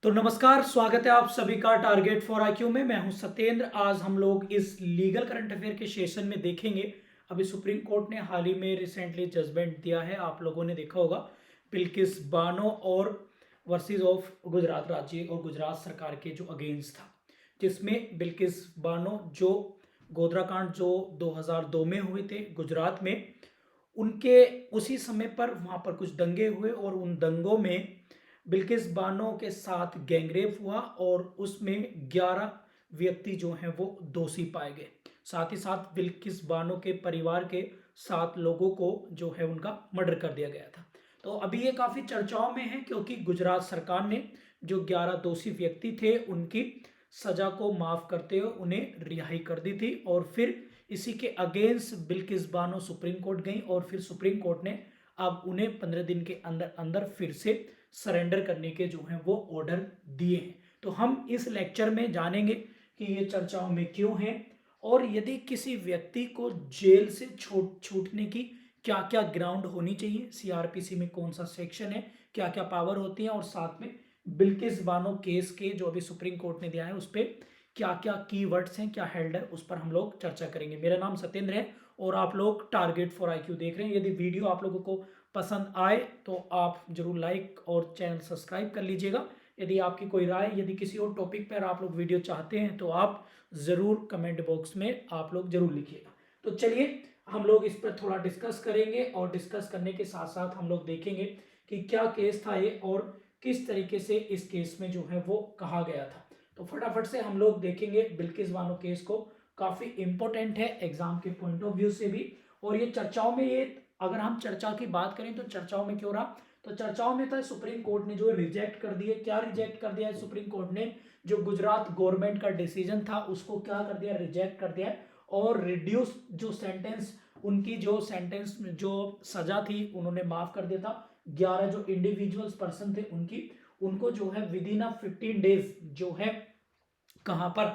तो नमस्कार, स्वागत है आप सभी का टारगेट फॉर आईक्यू में। मैं हूं सत्येंद्र। आज हम लोग इस लीगल करंट अफेयर के सेशन में देखेंगे। अभी सुप्रीम कोर्ट ने हाल ही में रिसेंटली जजमेंट दिया है, आप लोगों ने देखा होगा, बिल्किस बानो और वर्सेस ऑफ गुजरात राज्य और गुजरात सरकार के जो अगेंस्ट था, जिसमें बिल्किस बानो जो गोधरा कांड जो 2002 में हुए थे गुजरात में, उनके उसी समय पर वहां पर कुछ दंगे हुए और उन दंगों में बिल्किस बानो के साथ गैंगरेप हुआ और उसमें 11 व्यक्ति जो हैं वो दोषी पाए गए। साथ ही साथ बिल्किस बानो के परिवार के 7 लोगों को जो है उनका मर्डर कर दिया गया था। तो अभी ये काफी चर्चाओं में है क्योंकि गुजरात सरकार ने जो 11 दोषी व्यक्ति थे उनकी सजा को माफ करते हुए उन्हें रिहाई कर दी थी और फिर इसी के against Bilkis Bano supreme court गई और फिर सुप्रीम कोर्ट ने अब उन्हें 15 दिन के अंदर अंदर फिर से सरेंडर करने के जो हैं वो ऑर्डर दिए हैं। तो हम इस लेक्चर में जानेंगे कि ये चर्चाओं में क्यों है और यदि किसी व्यक्ति को जेल से छूटने की क्या क्या ग्राउंड होनी चाहिए, सीआरपीसी में कौन सा सेक्शन है, क्या क्या पावर होती है, और साथ में बिल्किस बानो केस के जो अभी सुप्रीम कोर्ट ने दिया है उस पर क्या क्या कीवर्ड्स हैं, क्या हेल्ड है, उस पर हम लोग चर्चा करेंगे। मेरा नाम सत्येंद्र है और आप लोग टारगेट फॉर आईक्यू देख रहे हैं। यदि वीडियो आप लोगों को पसंद आए तो आप जरूर लाइक और चैनल सब्सक्राइब कर लीजिएगा। यदि आपकी कोई राय, यदि किसी और टॉपिक पर आप लोग वीडियो चाहते हैं तो आप ज़रूर कमेंट बॉक्स में आप लोग जरूर लिखिएगा। तो चलिए हम लोग इस पर थोड़ा डिस्कस करेंगे और डिस्कस करने के साथ साथ हम लोग देखेंगे कि क्या केस था ये और किस तरीके से इस केस में जो है वो कहा गया था। तो फटाफट से हम लोग देखेंगे बिल्किस बानो केस को। काफ़ी इंपॉर्टेंट है एग्जाम के पॉइंट ऑफ व्यू से भी, और ये चर्चाओं में, ये अगर हम चर्चा की बात करें तो चर्चाओं में क्यों रहा, तो चर्चाओं में था सुप्रीम कोर्ट ने जो रिजेक्ट कर दिए। क्या रिजेक्ट कर दिया है सुप्रीम कोर्ट ने? जो गुजरात गवर्नमेंट का डिसीजन था उसको क्या कर दिया, रिजेक्ट कर दिया और रिड्यूस जो सेंटेंस, उनकी जो सेंटेंस जो सजा थी उन्होंने माफ कर दिया था। 11 जो इंडिविजुअल्स पर्सन थे उनकी, उनको जो है विद इन 15 डेज जो है कहां पर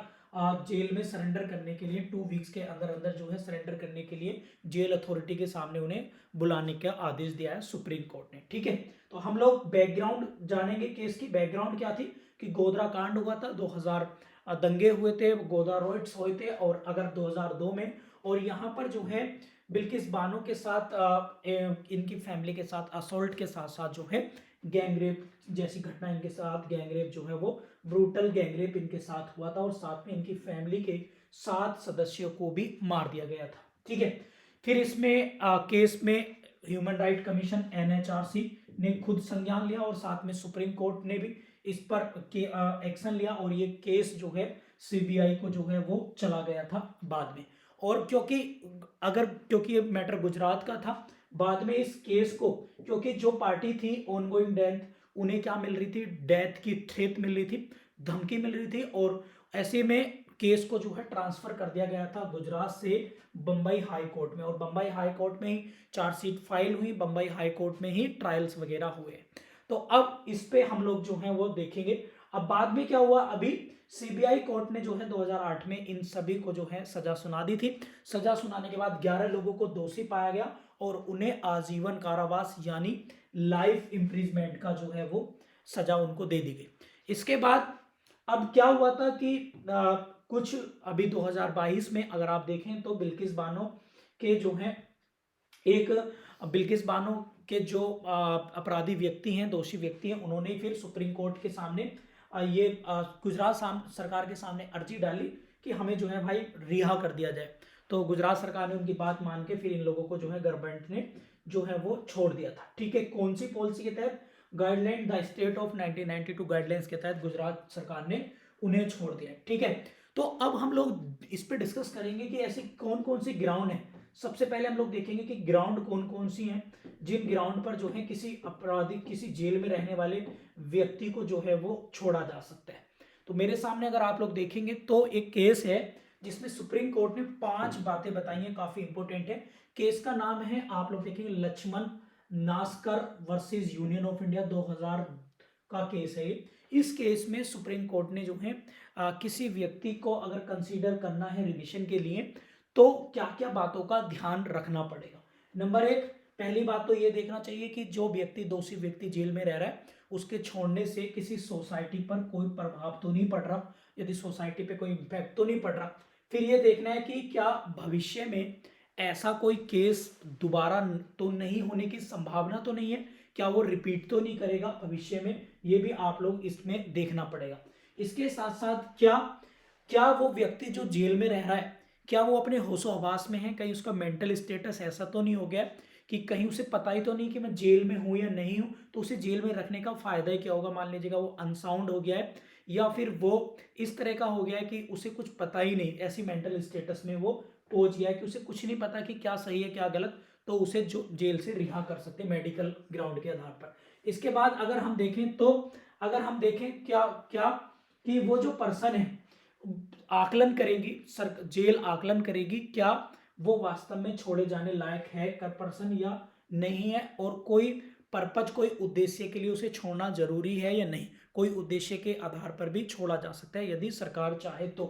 जेल में सरेंडर करने के लिए 2 वीक्स के अंदर अंदर जो है सरेंडर करने के लिए जेल अथॉरिटी के सामने उन्हें बुलाने का आदेश दिया है सुप्रीम कोर्ट ने। ठीक है, तो हम लोग बैकग्राउंड जानेंगे। केस की बैकग्राउंड क्या थी कि गोधरा कांड हुआ था 2000, दंगे हुए थे, गोधरा रॉयट्स हुए थे और अगर 2002 में, और यहाँ पर जो है बिल्किस बानो के साथ इनकी फैमिली के साथ असोल्ट के साथ साथ जो है गैंगरेप जैसी घटना इनके साथ, गैंगरेप जो है वो ब्रूटल गैंगरेप इनके साथ हुआ था और साथ में इनकी फैमिली के 7 सदस्यों को भी मार दिया गया था। ठीक है, फिर इसमें केस में ह्यूमन राइट कमीशन एनएचआरसी ने खुद संज्ञान लिया और साथ में सुप्रीम कोर्ट ने भी इस पर एक्शन लिया और ये केस जो है सीबीआई को जो है वो चला गया था बाद में। और क्योंकि ये मैटर गुजरात का था, बाद में इस केस को, क्योंकि जो पार्टी थी ऑनगोइंग डेथ, उन्हें क्या मिल रही थी, डेथ की थ्रेट मिल रही थी, धमकी मिल रही थी, और ऐसे में केस को जो है ट्रांसफर कर दिया गया था गुजरात से बंबई हाई कोर्ट में, और बंबई हाई कोर्ट में ही चार्जशीट फाइल हुई, बंबई हाई कोर्ट में ही ट्रायल्स वगैरह हुए। तो अब इस पे हम लोग जो है वो देखेंगे। अब बाद में क्या हुआ, अभी सीबीआई कोर्ट ने जो है 2008 में इन सभी को जो है सजा सुना दी थी। सजा सुनाने के बाद 11 लोगों को दोषी पाया गया और उन्हें आजीवन कारावास यानी लाइफ इम्प्रिजमेंट का जो है वो सजा उनको दे दी गई। इसके बाद अब क्या हुआ था कि कुछ अभी 2022 में अगर आप देखें तो बिल्किस बानो के जो हैं एक, बिल्किस बानो के जो अपराधी व्यक्ति हैं, दोषी व्यक्ति हैं, उन्होंने फिर सुप्रीम कोर्ट के सामने ये गुजरात सरकार के सामने अर्जी डाली कि हमें जो है भाई रिहा कर दिया जाए। तो गुजरात सरकार ने उनकी बात मान के फिर इन लोगों को जो है गवर्नमेंट ने जो है वो छोड़ दिया था। ठीक है, कौन सी पॉलिसी के तहत? Guideline the state of 1992 guidelines के तहत गुजरात सरकार ने उन्हें छोड़ दिया। ठीक है, तो अब हम लोग इस पे डिस्कस करेंगे कि ऐसी कौन कौन सी ग्राउंड है। सबसे पहले हम लोग देखेंगे कि ग्राउंड कौन कौन सी हैं जिन ग्राउंड पर जो है किसी अपराधी, किसी जेल में रहने वाले व्यक्ति को जो है वो छोड़ा जा सकता है। तो मेरे सामने अगर आप लोग देखेंगे तो एक केस है जिसमें सुप्रीम कोर्ट ने 5 बातें बताई हैं, काफी इंपॉर्टेंट है। केस का नाम है, आप लोग देखेंगे, Lakshman Naskar versus union of India, 2000 का केस है ये। इस केस में सुप्रीम कोर्ट ने जो है किसी व्यक्ति को अगर कंसीडर करना है रिमिशन के लिए तो क्या क्या बातों का ध्यान रखना पड़ेगा। नंबर 1, पहली बात तो ये देखना चाहिए कि जो व्यक्ति, दोषी व्यक्ति जेल में रह रहा है उसके छोड़ने से किसी सोसाइटी पर कोई प्रभाव तो नहीं पड़ रहा, यदि सोसाइटी पे कोई इम्पैक्ट तो नहीं पड़ रहा। फिर ये देखना है कि क्या भविष्य में ऐसा कोई केस दोबारा तो नहीं होने की संभावना तो नहीं है, क्या वो रिपीट तो नहीं करेगा भविष्य में, ये भी आप लोग इसमें देखना पड़ेगा। इसके साथ साथ क्या क्या वो व्यक्ति जो जेल में रह रहा है, क्या वो अपने होशो हवास में है, कहीं उसका मेंटल स्टेटस ऐसा तो नहीं हो गया कि कहीं उसे पता ही तो नहीं कि मैं जेल में हूं या नहीं हूं, तो उसे जेल में रखने का फायदा ही क्या होगा। मान लीजिएगा वो अनसाउंड हो गया है, या फिर वो इस तरह का हो गया है कि उसे कुछ पता ही नहीं, ऐसी मेंटल स्टेटस में वो पहुंच गया है कि उसे कुछ नहीं पता कि क्या सही है क्या गलत, तो उसे जो जेल से रिहा कर सकते हैं मेडिकल ग्राउंड के आधार पर। इसके बाद अगर हम देखें तो अगर हम देखें क्या क्या कि वो जो पर्सन है आकलन करेगी, सर जेल आकलन करेगी क्या वो वास्तव में छोड़े जाने लायक है कर पर्सन या नहीं है, और कोई पर्पज कोई उद्देश्य के लिए उसे छोड़ना जरूरी है या नहीं, कोई उद्देश्य के आधार पर भी छोड़ा जा सकता है यदि सरकार चाहे तो।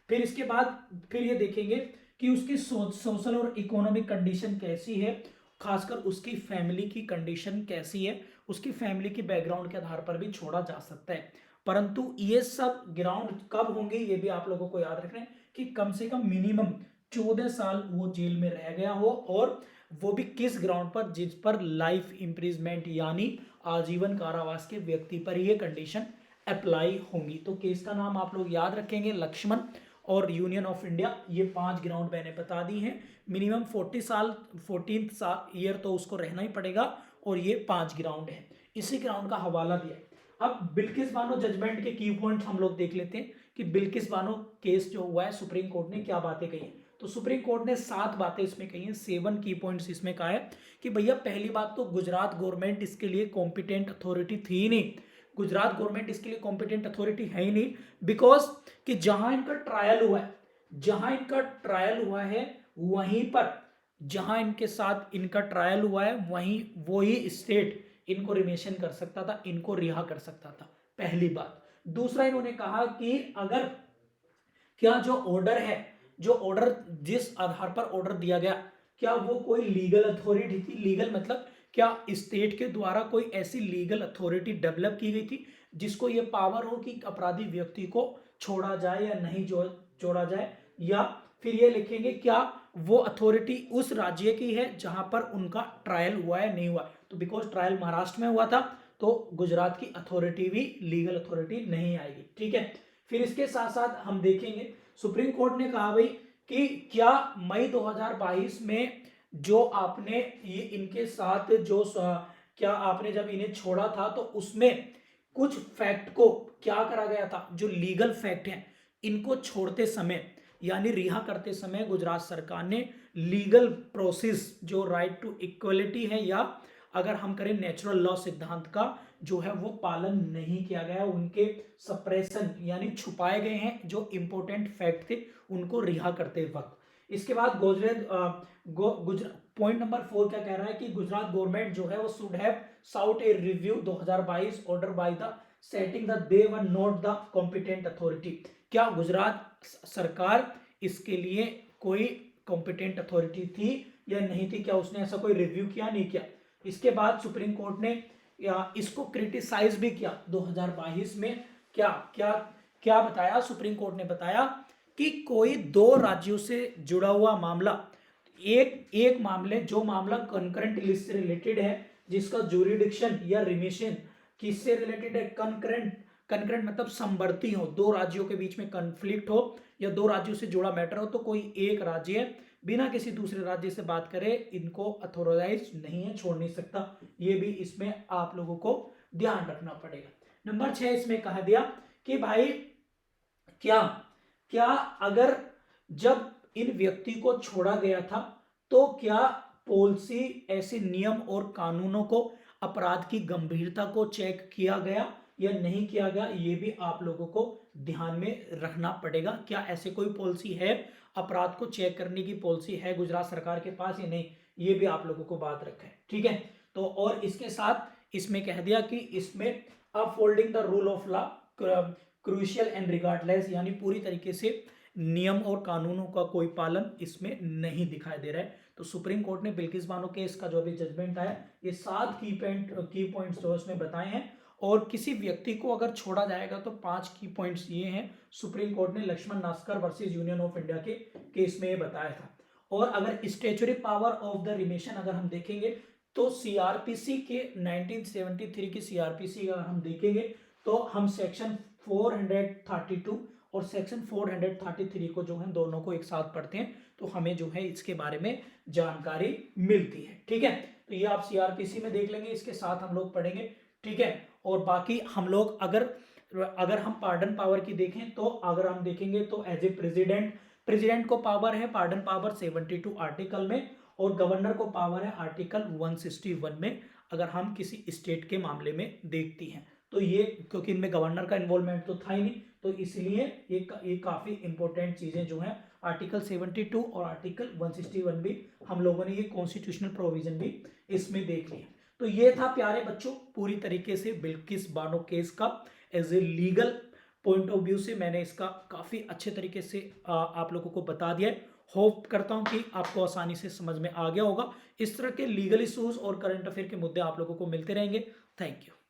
फिर इसके बाद फिर ये देखेंगे कि उसकी सोशल और इकोनॉमिक कंडीशन कैसी है, खासकर उसकी फैमिली की कंडीशन कैसी है, उसकी फैमिली की बैकग्राउंड के आधार पर भी छोड़ा जा सकता है। परंतु ये सब ग्राउंड कब होंगे ये भी आप लोगों को याद रखना है कि कम से कम मिनिमम 14 साल वो जेल में रह गया हो, और वो भी किस ग्राउंड पर, जिस पर लाइफ इंप्रिजमेंट यानी आजीवन कारावास के व्यक्ति पर ये कंडीशन अप्लाई होंगी। तो केस का नाम आप लोग याद रखेंगे लक्ष्मण और यूनियन ऑफ इंडिया, ये 5 ग्राउंड मैंने बता दी हैं। मिनिमम 14 साल ईयर तो उसको रहना ही पड़ेगा, और ये 5 ग्राउंड है, इसी ग्राउंड का हवाला दिया है। अब बिल्किस बानो जजमेंट के की पॉइंट्स हम लोग देख लेते हैं कि बिल्किस बानो केस जो हुआ है सुप्रीम कोर्ट ने क्या बातें कही हैं। तो सुप्रीम कोर्ट ने 7 बातें इसमें कही हैं, 7 की पॉइंट्स इसमें कहा है कि भैया पहली बात तो गुजरात गवर्नमेंट इसके लिए कॉम्पिटेंट अथॉरिटी थी ही नहीं, गुजरात गवर्नमेंट इसके लिए कॉम्पिटेंट अथॉरिटी है ही नहीं, बिकॉज कि जहां इनका ट्रायल हुआ है, जहां इनका ट्रायल हुआ है वहीं पर, जहां इनके साथ इनका ट्रायल हुआ है वहीं वही स्टेट इनको रिमेशन कर सकता था, इनको रिहा कर सकता था, पहली बात। दूसरा इन्होंने कहा कि अगर क्या जो ऑर्डर है, जो ऑर्डर जिस आधार पर ऑर्डर दिया गया, क्या वो कोई लीगल अथॉरिटी थी, लीगल मतलब क्या स्टेट के द्वारा कोई ऐसी लीगल अथॉरिटी डेवलप की गई थी जिसको ये पावर हो कि अपराधी व्यक्ति को छोड़ा जाए या नहीं छोड़ा जाए, या फिर ये लिखेंगे क्या वो अथॉरिटी उस राज्य की है जहां पर उनका ट्रायल हुआ है नहीं हुआ। तो बिकॉज ट्रायल महाराष्ट्र में हुआ था तो गुजरात की अथॉरिटी भी लीगल अथॉरिटी नहीं आएगी, ठीक है। फिर इसके साथ साथ हम देखेंगे सुप्रीम कोर्ट ने कहा भाई कि क्या मई 2022 में जो आपने ये इनके साथ जो क्या आपने जब इन्हें छोड़ा था तो उसमें कुछ फैक्ट को क्या करा गया था, जो लीगल फैक्ट हैं इनको छोड़ते समय यानी रिहा करते समय गुजरात सरकार ने लीगल प्रोसेस जो राइट टू इक्वलिटी है या अगर हम करें नेचुरल लॉ सिद्धांत का जो है वो पालन नहीं किया गया, उनके सप्रेशन यानी छुपाए गए हैं जो इंपॉर्टेंट फैक्ट थे उनको रिहा करते वक्त। इसके बाद पॉइंट नंबर 4 क्या कह रहा है कि गुजरात गवर्नमेंट जो है वो should have sought a review 2022 order by the setting the whether not the competent authority. क्या गुजरात सरकार इसके लिए कोई कॉम्पिटेंट अथॉरिटी थी या नहीं थी, क्या उसने ऐसा कोई रिव्यू किया नहीं किया। इसके बाद सुप्रीम कोर्ट ने इसको क्रिटिसाइज भी किया 2022 में, क्या क्या क्या बताया सुप्रीम कोर्ट ने बताया कि कोई 2 राज्यों से जुड़ा हुआ मामला, एक मामले जो मामला कंकरेंट लिस्ट से रिलेटेड है जिसका ज्यूरिडिक्शन या रिमिशन किससे रिलेटेड है, कंकरेंट मतलब समवर्ती हो, 2 राज्यों के बीच में कन्फ्लिक्ट हो या 2 राज्यों से जुड़ा मैटर हो, तो कोई एक राज्य बिना किसी दूसरे राज्य से बात करे इनको अथॉराइज नहीं है, छोड़ नहीं सकता। ये भी इसमें आप लोगों को ध्यान रखना पड़ेगा। नंबर 6 इसमें कहा दिया कि भाई क्या क्या अगर जब इन व्यक्ति को छोड़ा गया था तो क्या पॉलिसी ऐसे नियम और कानूनों को अपराध की गंभीरता को चेक किया गया या नहीं किया गया, ये भी आप लोगों को ध्यान में रखना पड़ेगा। क्या ऐसे कोई पॉलिसी है, अपराध को चेक करने की पॉलिसी है गुजरात सरकार के पास या नहीं, ये भी आप लोगों को बात रखें, ठीक है। तो और इसके साथ इसमें कह दिया कि इसमें upholding the rule of law crucial and regardless, यानी पूरी तरीके से नियम और कानूनों का कोई पालन इसमें नहीं दिखाई दे रहा है। तो सुप्रीम कोर्ट ने बिल्किस बानो केस का जो अभी जजमेंट आया ये 7 की पॉइंट्स जो उसमें बताए हैं, और किसी व्यक्ति को अगर छोड़ा जाएगा तो 5 की पॉइंट्स ये हैं, सुप्रीम कोर्ट ने Lakshman Naskar versus union of India के केस में ये बताया था। और अगर statutory power of the remission अगर हम देखेंगे तो सीआरपीसी के 1973 की सीआरपीसी अगर हम देखेंगे तो हम सेक्शन 432 और सेक्शन 433 को जो है दोनों को एक साथ पढ़ते हैं तो हमें जो है इसके बारे में जानकारी मिलती है। ठीक है, तो ये आप सीआरपीसी में देख लेंगे, इसके साथ हम लोग पढ़ेंगे। ठीक है, और बाकी हम लोग अगर हम पार्डन पावर की देखें तो अगर हम देखेंगे तो एज ए प्रेसिडेंट को पावर है पार्डन पावर 72 आर्टिकल में, और गवर्नर को पावर है आर्टिकल 161 में अगर हम किसी स्टेट के मामले में देखती हैं। तो ये क्योंकि इनमें गवर्नर का इन्वॉल्वमेंट तो था ही नहीं, तो इसलिए ये काफी इंपॉर्टेंट चीजें जो हैं आर्टिकल 72 और आर्टिकल 161 भी हम लोगों ने ये कॉन्स्टिट्यूशनल प्रोविजन भी इसमें देख लिया। तो ये था प्यारे बच्चों पूरी तरीके से बिल्किस बानो केस का as a legal point of view से मैंने इसका काफी अच्छे तरीके से आप लोगों को बता दिया है। होप करता हूं कि आपको आसानी से समझ में आ गया होगा। इस तरह के लीगल इश्यूज और करंट अफेयर के मुद्दे आप लोगों को मिलते रहेंगे। Thank you.